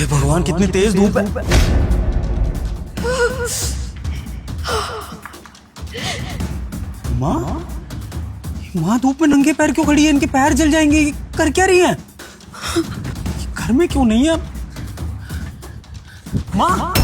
हे भगवान, कितनी तेज धूप है। माँ, माँ धूप में नंगे पैर क्यों खड़ी है? इनके पैर जल जाएंगे। ये कर क्या रही है? घर में क्यों नहीं है? माँ,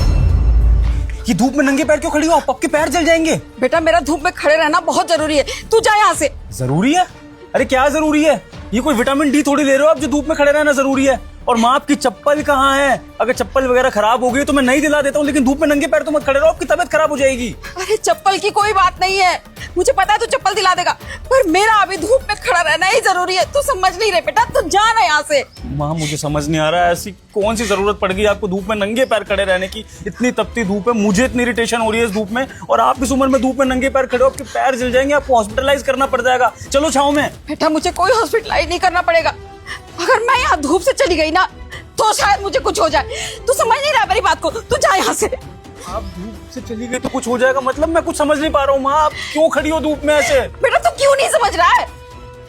ये धूप में नंगे पैर क्यों खड़ी हो? आपके पैर जल जाएंगे। बेटा, मेरा धूप में खड़े रहना बहुत जरूरी है। तू जा यहाँ से। जरूरी है? अरे क्या जरूरी है? ये कोई विटामिन डी थोड़ी ले रहे हो आप जो धूप में खड़े रहना जरूरी है। और माँ, आपकी चप्पल कहाँ है? अगर चप्पल वगैरह खराब हो गई तो मैं नहीं दिला देता हूँ, लेकिन धूप में नंगे पैर तो मत खड़े रहो, आपकी तबीयत खराब हो जाएगी। अरे चप्पल की कोई बात नहीं है, मुझे पता है तू चप्पल दिला देगा, पर मेरा अभी धूप में खड़ा रहना ही जरूरी है। तू समझ नहीं रहे बेटा, तू जा ना यहाँ से। माँ, मुझे समझ नहीं आ रहा है ऐसी कौन सी जरूरत पड़ गई आपको धूप में नंगे पैर खड़े रहने की। इतनी तपती धूप है, मुझे इतनी इरिटेशन हो रही है इस धूप में, और आप इस उम्र में धूप में नंगे पैर खड़े हो, आपके पैर जल जाएंगे, आपको हॉस्पिटलाइज करना पड़ जाएगा। चलो छाँव में। बेटा, मुझे कोई हॉस्पिटलाइज नहीं करना पड़ेगा। अगर मैं यहाँ धूप से चली गई ना तो शायद मुझे कुछ हो जाए। तू समझ नहीं रहा मेरी बात को, तू जा यहाँ से। आप धूप से चली गई तो कुछ हो जाएगा मतलब? मैं कुछ समझ नहीं पा रहा हूँ माँ, आप क्यों खड़ी हो धूप में ऐसे? बेटा, तू क्यों नहीं समझ रहा है?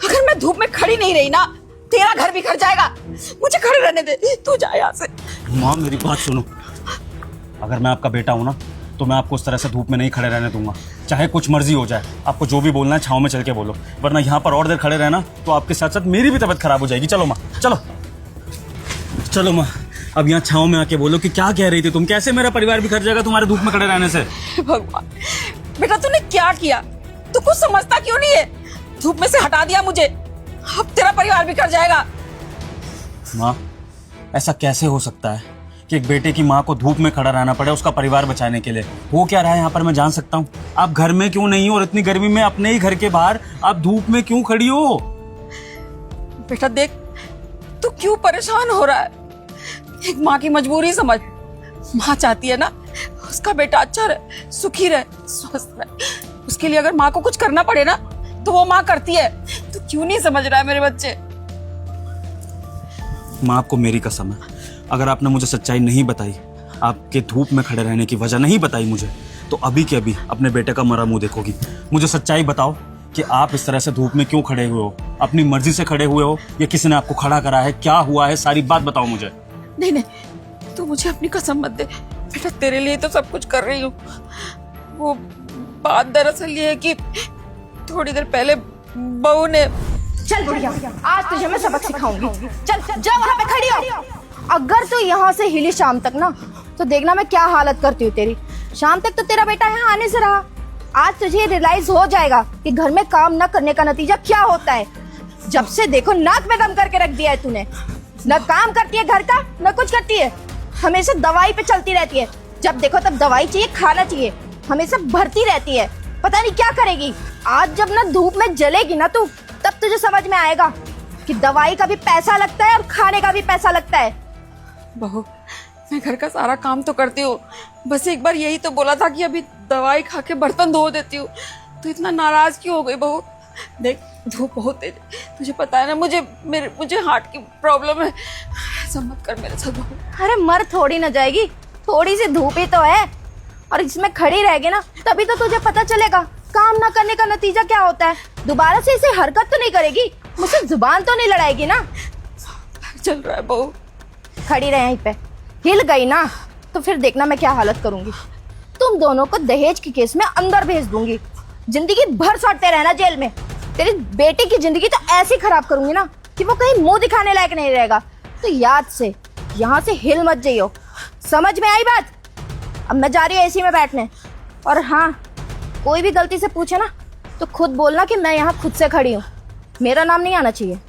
अगर मैं धूप में खड़ी नहीं रही ना, तेरा घर बिखर जाएगा। मुझे खड़े रहने दे, तू जा यहाँ से। माँ, मेरी बात सुनो। अगर मैं आपका बेटा हूँ ना तो मैं आपको उस तरह से धूप में नहीं खड़े रहने दूंगा, चाहे कुछ मर्जी हो जाए। आपको जो भी बोलना है छाँव में चल के बोलो, वरना यहाँ पर और देर खड़े रहना तो आपके साथ साथ मेरी भी तबीयत खराब हो जाएगी। चलो माँ, चलो चलो माँ, अब यहाँ छाँव में आके बोलो कि क्या कह रही थी तुम? कैसे मेरा परिवार बिखर जाएगा तुम्हारे धूप में खड़े रहने से? भगवान, बेटा तूने क्या किया? तू कुछ समझता क्यों नहीं है? धूप में से हटा दिया मुझे, अब तेरा परिवार बिखर जाएगा। माँ, ऐसा कैसे हो सकता है कि एक बेटे की माँ को धूप में खड़ा रहना पड़े उसका परिवार बचाने के लिए? हो क्या रहा है यहाँ पर मैं जान सकता हूँ? आप घर में क्यों नहीं हो, और इतनी गर्मी में अपने ही घर के बाहर आप धूप में क्यों खड़ी हो? बेटा देख, तू क्यों परेशान हो रहा है? एक माँ की मजबूरी समझ। माँ चाहती है ना उसका बेटा अच्छा रहे, सुखी रहे, स्वस्थ रहे। उसके लिए अगर माँ को कुछ करना पड़े ना तो वो माँ करती है। तू क्यों नहीं समझ रहा है मेरे बच्चे? माँ, आपको मेरी कसम है, अगर आपने मुझे सच्चाई नहीं बताई, आपके धूप में खड़े रहने की वजह नहीं बताई मुझे, तो अभी के अभी अपने बेटे का मरा मुंह देखोगी। मुझे सच्चाई बताओ कि आप इस तरह से धूप में क्यों खड़े हुए हो? अपनी मर्जी से खड़े हुए हो या किसी ने आपको खड़ा करा है? क्या हुआ है, सारी बात बताओ मुझे। नहीं नहीं, तू मुझे अपनी कसम मत दे बेटा, तेरे लिए तो सब कुछ कर रही हूँ। वो बात दरअसल ये है कि थोड़ी देर पहले बहू ने। चल बुढ़िया, आज तुझे मैं सबक सिखाऊंगी। चल जा वहाँ पे खड़ी हो। अगर तू यहाँ से हिली शाम तक ना तो देखना मैं क्या हालत करती हूँ तेरी। शाम तक तो तेरा बेटा यहाँ आने से रहा। आज तुझे रियलाइज हो जाएगा कि घर में काम न करने का नतीजा क्या होता है। जब से देखो नाक में दम करके रख दिया है तूने। न काम करती है घर का, न कुछ करती है, हमेशा दवाई पे चलती रहती है। जब देखो तब दवाई चाहिए, खाना चाहिए, हमेशा भरती रहती है। पता नहीं क्या करेगी। आज जब ना धूप में जलेगी ना तू, तब तुझे समझ में आएगा कि दवाई का भी पैसा लगता है और खाने का भी पैसा लगता है। बहू, मैं घर का सारा काम तो करती हूँ, बस एक बार यही तो बोला था कि अभी दवाई खा के बर्तन धो देती हूँ। तो इतना नाराज क्यों हो गई बहू? देख, धूप बहुत तेज, तुझे पता है ना, मुझे हार्ट की प्रॉब्लम है। ऐसा मत कर मेरे साथ बहू। अरे मर थोड़ी न जाएगी, थोड़ी सी धूप ही तो है, और इसमें खड़ी रहेगी ना तभी तो तुझे पता चलेगा काम ना करने का नतीजा क्या होता है। दोबारा से इसे हरकत तो नहीं करेगी, मुझसे जुबान तो नहीं लड़ाएगी ना? चल रहा है बहू। खड़ी रहे यहीं पे, हिल गई ना तो फिर देखना मैं क्या हालत करूंगी। तुम दोनों को दहेज के केस में अंदर भेज दूंगी, जिंदगी भर सड़ते रहना जेल में। तेरी बेटी की जिंदगी तो ऐसी खराब करूंगी ना कि वो कहीं मुंह दिखाने लायक नहीं रहेगा। तो याद से यहाँ से हिल मत जाइयो, समझ में आई बात? अब मैं जा रही हूँ एसी में बैठने। और हाँ, कोई भी गलती से पूछे ना तो खुद बोलना कि मैं यहाँ खुद से खड़ी हूँ, मेरा नाम नहीं आना चाहिए।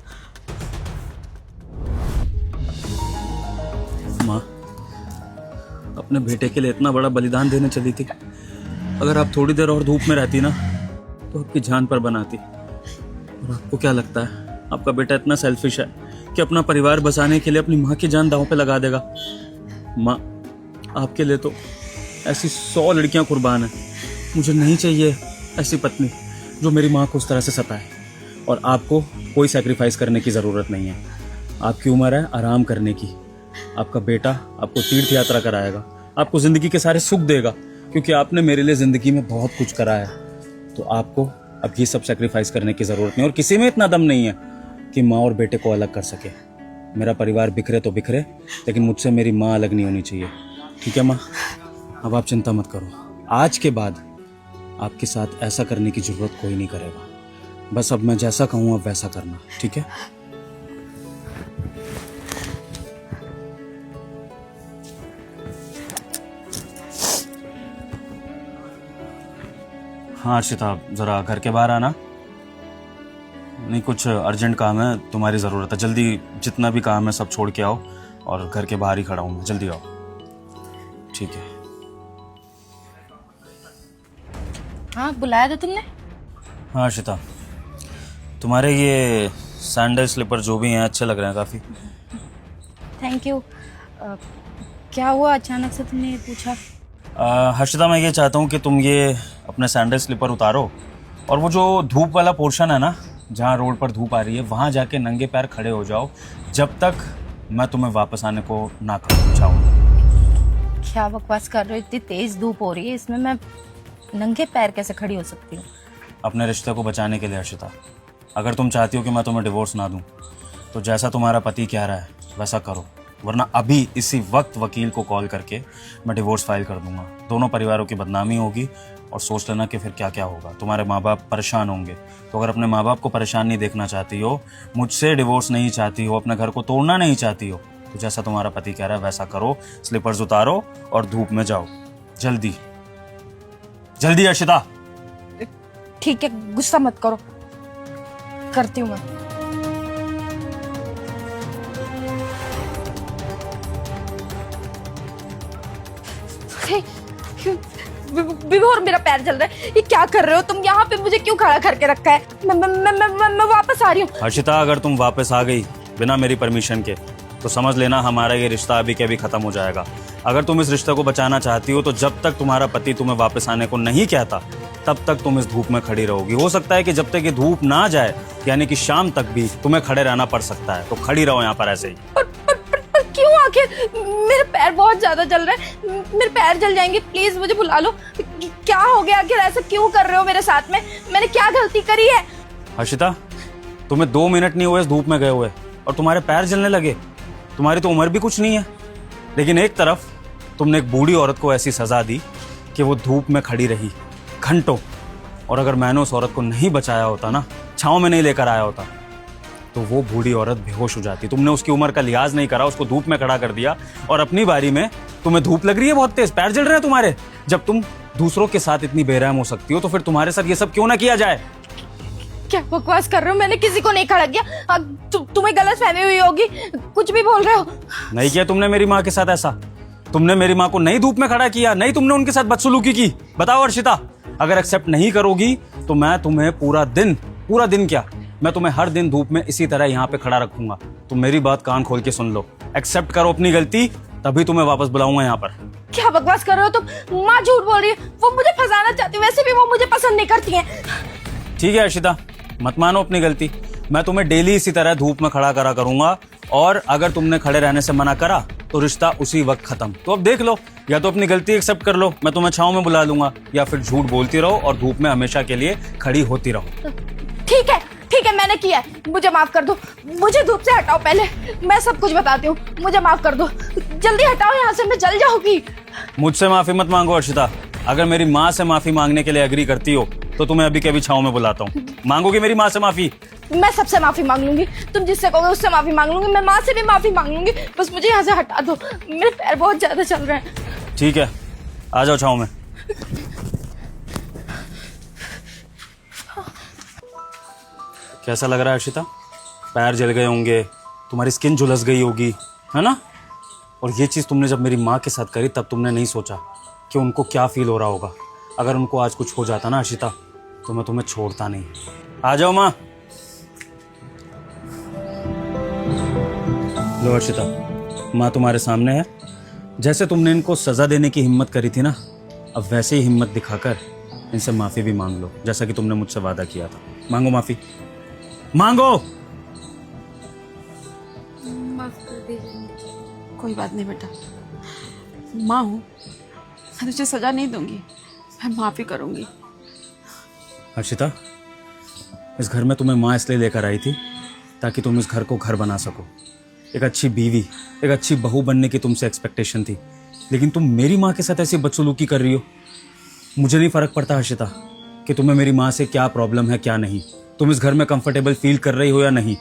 माँ, अपने बेटे के लिए इतना बड़ा बलिदान देने चली थी। अगर आप थोड़ी देर और धूप में रहती ना तो आपकी जान पर बनाती। और आपको क्या लगता है आपका बेटा इतना सेल्फिश है कि अपना परिवार बचाने के लिए अपनी माँ की जान दांव पे लगा देगा? माँ, आपके लिए तो ऐसी 100 लड़कियां कुर्बान हैं। मुझे नहीं चाहिए ऐसी पत्नी जो मेरी माँ को उस तरह से सताए। और आपको कोई सैक्रिफाइस करने की ज़रूरत नहीं है। आपकी उम्र है आराम करने की। आपका बेटा आपको तीर्थ यात्रा कराएगा, आपको ज़िंदगी के सारे सुख देगा, क्योंकि आपने मेरे लिए ज़िंदगी में बहुत कुछ करा है। तो आपको अब ये सब सैक्रिफाइस करने की ज़रूरत नहीं, और किसी में इतना दम नहीं है कि माँ और बेटे को अलग कर सके। मेरा परिवार बिखरे तो बिखरे, लेकिन मुझसे मेरी माँ अलग नहीं होनी चाहिए। ठीक है माँ, अब आप चिंता मत करो। आज के बाद आपके साथ ऐसा करने की जरूरत कोई नहीं करेगा। बस अब मैं जैसा कहूँ अब वैसा करना, ठीक है? हाँ अर्शिता, जरा घर के बाहर आना। नहीं, कुछ अर्जेंट काम है, तुम्हारी ज़रूरत है। जल्दी जितना भी काम है सब छोड़ के आओ, और घर के बाहर ही खड़ा हूँ मैं, जल्दी आओ। ठीक है। हाँ, बुलाया था तुमने? हाँ अर्शिता, तुम्हारे ये सैंडल स्लीपर जो भी हैं अच्छे लग रहे हैं काफ़ी। Thank you. क्या हुआ अचानक से तुमने ये पूछा? हर्षिता, मैं ये चाहता हूँ कि तुम ये अपने सैंडल स्लीपर उतारो, और वो जो धूप वाला पोर्शन है ना, जहाँ रोड पर धूप आ रही है, वहाँ जाके नंगे पैर खड़े हो जाओ, जब तक मैं तुम्हें वापस आने को ना कहूँ। जाओ। क्या बकवास कर रहे हो? इतनी तेज धूप हो रही है, इसमें मैं नंगे पैर कैसे खड़ी हो सकती हूँ? अपने रिश्ते को बचाने के लिए हर्षिता, अगर तुम चाहती हो कि मैं तुम्हें डिवोर्स ना दूँ, तो जैसा तुम्हारा पति कह रहा है वैसा करो, वरना अभी इसी वक्त वकील को कॉल करके मैं डिवोर्स फाइल कर दूंगा। दोनों परिवारों की बदनामी होगी, और सोच लेना कि फिर क्या क्या होगा। तुम्हारे माँ बाप परेशान होंगे। तो अगर अपने माँ बाप को परेशान नहीं देखना चाहती हो, मुझसे डिवोर्स नहीं चाहती हो, अपने घर को तोड़ना नहीं चाहती हो, तो जैसा तुम्हारा पति कह रहा है वैसा करो। स्लीपर्स उतारो और धूप में जाओ। जल्दी जल्दी अर्शिता। ठीक है, गुस्सा मत करो, करती हूँ मैं। विभोर, मेरा पैर जल रहा है। ये क्या कर रहे हो तुम? यहाँ पे मुझे क्यों खड़ा करके रखा है? मैं वापस आ रही हूँ। हर्षिता, अगर तुम वापस आ गई बिना मेरी परमिशन के, तो समझ लेना हमारा ये रिश्ता अभी के अभी खत्म हो जाएगा। अगर तुम इस रिश्ते को बचाना चाहती हो, तो जब तक तुम्हारा पति तुम्हें वापस आने को नहीं कहता, तब तक तुम इस धूप में खड़ी रहोगी। हो सकता है कि जब तक ये धूप ना जाए, यानी कि शाम तक भी तुम्हें खड़े रहना पड़ सकता है। तो खड़ी रहो यहाँ पर ऐसे ही। पर क्यों? आखिर मेरे पैर बहुत ज्यादा जल रहे हैं, मेरे पैर जल जाएंगे। प्लीज मुझे बुला लो। क्या हो गया? आखिर ऐसा क्यों कर रहे हो मेरे साथ में? मैंने क्या गलती करी है? हर्षिता, तुम्हें 2 मिनट नहीं हुए इस धूप में गए हुए, और तुम्हारे पैर जलने लगे। तुम्हारी तो उम्र भी कुछ नहीं है, लेकिन एक तरफ तुमने एक बूढ़ी औरत को ऐसी सजा दी कि वो धूप में खड़ी रही घंटों। और अगर मैंने उस औरत को नहीं बचाया होता ना, छांव में नहीं लेकर आया होता, तो वो बूढ़ी औरत बेहोश हो जाती। तुमने उसकी उम्र का लिहाज नहीं करा, उसको धूप में खड़ा कर दिया, और अपनी बारी में तुम्हें धूप लग रही है बहुत तेज, पैर जल रहे हैं तुम्हारे। जब तुम दूसरों के साथ इतनी बेरहम हो सकती हो, तो फिर तुम्हारे साथ ये सब क्यों ना किया जाए? क्या बकवास कर रहे हो? मैंने किसी को नहीं खड़ा किया। तुम्हें गलत फहमी हुई होगी, कुछ भी बोल रहे हो। नहीं किया तुमने मेरी माँ के साथ ऐसा। तुमने मेरी माँ को नहीं धूप में खड़ा किया, नहीं तुमने उनके साथ बदसलूकी की। बताओ अर्शिता, अगर एक्सेप्ट नहीं करोगी तो मैं तुम्हें पूरा दिन क्या, मैं तुम्हें हर दिन धूप में इसी तरह यहाँ पे खड़ा रखूंगा। तुम मेरी बात कान खोल के सुन लो, एक्सेप्ट करो अपनी गलती, तभी तुम्हें वापस बुलाऊंगा यहाँ पर। क्या बकवास कर रहे हो तुम? माँ झूठ बोल रही है, वो मुझे फंसाना चाहती है। वैसे भी वो मुझे पसंद नहीं करती है। ठीक है अर्शिता, मत मानो अपनी गलती। मैं तुम्हें डेली इसी तरह धूप में खड़ा करा करूंगा, और अगर तुमने खड़े रहने से मना करा तो रिश्ता उसी वक्त खत्म। तो अब देख लो, या तो अपनी गलती एक्सेप्ट कर लो, मैं तुम्हें छांव में बुला लूंगा, या फिर झूठ बोलती रहो और धूप में हमेशा के लिए खड़ी होती रहो। ठीक है, मैंने किया है, मुझे माफ कर दो। मुझे धूप से हटाओ पहले, मैं सब कुछ बताती हूँ। मुझे माफ कर दो, जल्दी हटाओ यहाँ से, मैं जल जाऊंगी। मुझसे माफी मत मांगो अर्शिता। अगर मेरी माँ से माफी मांगने के लिए एग्री करती हो, तो तुम्हें अभी के अभी छांव में बुलाता हूँ। मांगोगी मेरी माँ से माफी? मैं सबसे माफी मांग लूंगी, तुम जिससे कहोगे उससे माफी मांग लूंगी। मैं माँ से भी माफी मांग लूंगी, बस मुझे यहाँ से हटा दो। मेरे पैर बहुत ज्यादा चल रहे हैं। ठीक है, आ जाओ छांव में। कैसा लग रहा है अर्शिता? पैर जल गए होंगे, तुम्हारी स्किन झुलस गई होगी, है ना? और ये चीज़ तुमने जब मेरी माँ के साथ करी, तब तुमने नहीं सोचा कि उनको क्या फील हो रहा होगा। अगर उनको आज कुछ हो जाता ना अर्शिता, तो मैं तुम्हें छोड़ता नहीं। आ जाओ माँ। लो अर्शिता, माँ तुम्हारे सामने है। जैसे तुमने इनको सजा देने की हिम्मत करी थी ना, अब वैसे ही हिम्मत दिखाकर इनसे माफ़ी भी मांग लो, जैसा कि तुमने मुझसे वादा किया था। मांगो माफ़ी, मांगो। माफ कर दीजिए। कोई बात नहीं बेटा, माँ हूँ, मैं तुझे सजा नहीं दूंगी, मैं माफी करूंगी। हर्षिता, इस घर में तुम्हें माँ इसलिए लेकर आई थी ताकि तुम इस घर को घर बना सको। एक अच्छी बीवी, एक अच्छी बहू बनने की तुमसे एक्सपेक्टेशन थी, लेकिन तुम मेरी माँ के साथ ऐसी बदसलूकी कर रही हो। मुझे नहीं फर्क पड़ता हर्षिता कि तुम्हें मेरी माँ से क्या प्रॉब्लम है क्या नहीं, तुम इस घर में कंफर्टेबल फील कर रही हो या नहीं।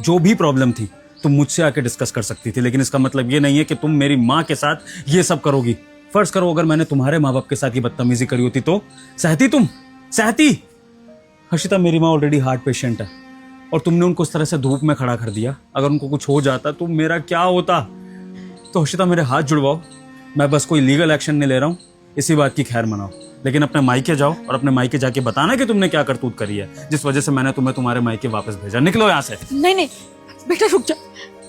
जो भी प्रॉब्लम थी तुम मुझसे आके डिस्कस कर सकती थी, लेकिन इसका मतलब ये नहीं है कि तुम मेरी माँ के साथ ये सब करोगी। फर्ज करो अगर मैंने तुम्हारे माँ बाप के साथ ये बदतमीजी करी होती तो सहती तुम? सहती? हर्षिता, मेरी माँ ऑलरेडी हार्ट पेशेंट है और तुमने उनको इस तरह से धूप में खड़ा कर दिया। अगर उनको कुछ हो जाता तो मेरा क्या होता? तो हर्षिता, मेरे हाथ जुड़वाओ। मैं बस कोई लीगल एक्शन नहीं ले रहा हूँ, इसी बात की खैर मनाओ, लेकिन अपने मायके जाओ और अपने मायके जाके बताना कि तुमने क्या करतूत करी है जिस वजह से मैंने तुम्हें तुम्हारे मायके वापस भेजा। निकलो यहाँ से। नहीं नहीं बेटा रुक जा,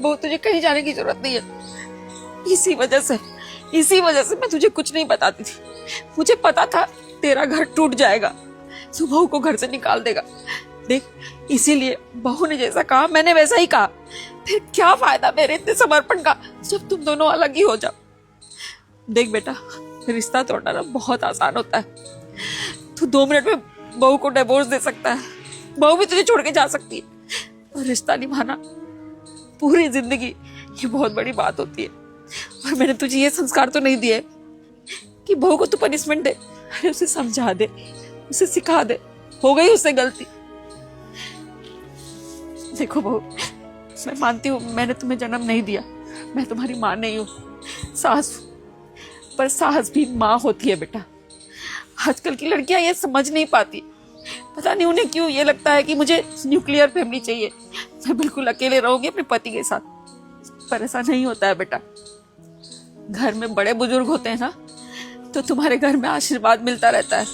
वो तुझे कहीं जाने की जरूरत नहीं है। इसी वजह से मैं तुझे कुछ नहीं बताती थी। मुझे पता था तेरा घर टूट जाएगा, तू बहू को घर से निकाल देगा। देख, इसीलिए बहू ने जैसा कहा मैंने वैसा ही कहा। फिर क्या फायदा मेरे इतने समर्पण का जब तुम दोनों अलग ही हो जाओ। देख बेटा, रिश्ता तोड़ना ना बहुत आसान होता है। तू 2 मिनट में बहू को डिवोर्स दे सकता है, बहू भी तुझे छोड़ के जा सकती है, और रिश्ता निभाना पूरी जिंदगी ये बहुत बड़ी बात होती है। और मैंने तुझे ये संस्कार तो नहीं दिए कि बहू को तू पनिशमेंट दे। अरे उसे समझा दे, उसे सिखा दे, हो गई उससे गलती। देखो बहू, मैं मानती हूँ मैंने तुम्हें जन्म नहीं दिया, मैं तुम्हारी माँ नहीं हूँ, सास हूँ। पर सास भी माँ होती है बेटा। आजकल की लड़कियां ये समझ नहीं पाती। पता नहीं उन्हें क्यों ये लगता है कि मुझे न्यूक्लियर फैमिली चाहिए, मैं बिल्कुल अकेले रहूंगी अपने पति के साथ। पर ऐसा नहीं होता है बेटा। घर में बड़े बुजुर्ग होते हैं ना, तो तुम्हारे घर में आशीर्वाद मिलता रहता है,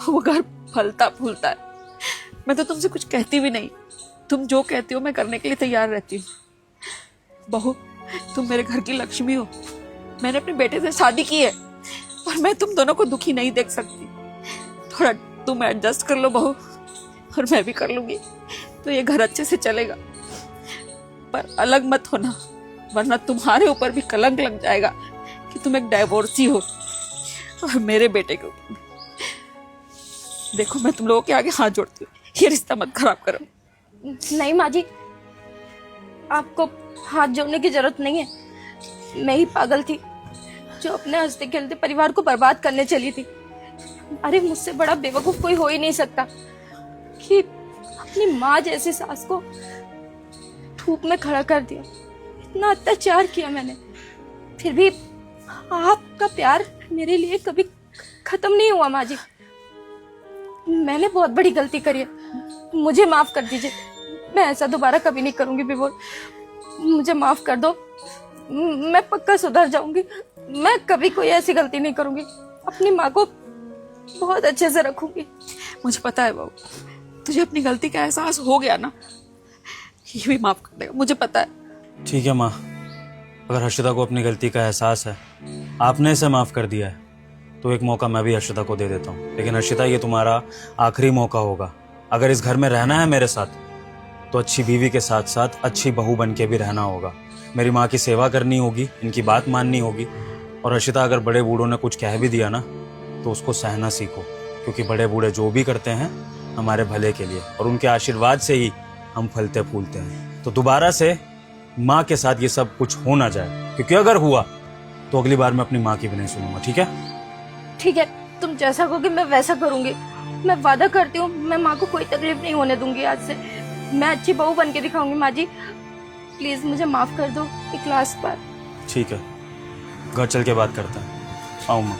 वो घर फलता फूलता है। मैं तो तुमसे कुछ कहती भी नहीं, तुम जो कहती हो मैं करने के लिए तैयार रहती हूँ। बहू, तुम मेरे घर की लक्ष्मी हो। मैंने अपने बेटे से शादी की है और मैं तुम दोनों को दुखी नहीं देख सकती। थोड़ा तुम एडजस्ट कर लो बहू, और मैं भी कर लूंगी, तो ये घर अच्छे से चलेगा। पर अलग मत होना, वरना तुम्हारे ऊपर भी कलंक लग जाएगा कि तुम एक डाइवोर्सी हो, और मेरे बेटे के ऊपर। देखो, मैं तुम लोगों के आगे हाथ जोड़ती हूँ, ये रिश्ता मत खराब करो। नहीं माँ जी, आपको हाथ जोड़ने की जरूरत नहीं है। मैं ही पागल थी जो अपने हंसते खेलते परिवार को बर्बाद करने चली थी। अरे मुझसे बड़ा बेवकूफ कोई हो ही नहीं सकता कि अपनी माँ जैसी सास को धूप में खड़ा कर दिया। इतना अत्याचार किया मैंने, फिर भी आपका प्यार मेरे लिए कभी खत्म नहीं हुआ। माँ जी, मैंने बहुत बड़ी गलती करी है, मुझे माफ कर दीजिए। मैं ऐसा दोबारा कभी नहीं करूंगी विभोर, मुझे माफ कर दो। मैं पक्का सुधर जाऊंगी, मैं कभी कोई ऐसी गलती नहीं करूंगी, अपनी माँ को बहुत अच्छे से रखूंगी। मुझे पता है बहू, तुझे अपनी गलती का एहसास हो गया ना, ये भी माफ कर देगा, मुझे पता है। ठीक है माँ, अगर हर्षिता को अपनी गलती का एहसास है, आपने इसे माफ कर दिया है, तो एक मौका मैं भी हर्षिता को दे देता हूँ। लेकिन हर्षिता, ये तुम्हारा आखिरी मौका होगा। अगर इस घर में रहना है मेरे साथ, तो अच्छी बीवी के साथ साथ अच्छी बहू बन के भी रहना होगा। मेरी माँ की सेवा करनी होगी, इनकी बात माननी होगी। और हर्षिता, अगर बड़े बूढ़ों ने कुछ कह भी दिया ना, तो उसको सहना सीखो, क्योंकि बड़े बूढ़े जो भी करते हैं हमारे भले के लिए, और उनके आशीर्वाद से ही हम फलते फूलते हैं। तो दोबारा से माँ के साथ ये सब कुछ हो ना जाए, क्योंकि अगर हुआ तो अगली बार मैं अपनी माँ की भी नहीं सुनूंगा। ठीक है? ठीक है, तुम जैसा कहोगे मैं वैसा करूंगी। मैं वादा करती हूँ, मैं माँ को कोई तकलीफ नहीं होने दूंगी। आज से मैं अच्छी बहू बन के दिखाऊंगी। माँ जी, प्लीज मुझे माफ कर दो एक लास्ट बार। ठीक है, घर चल के बात करते हैं। आओ माँ।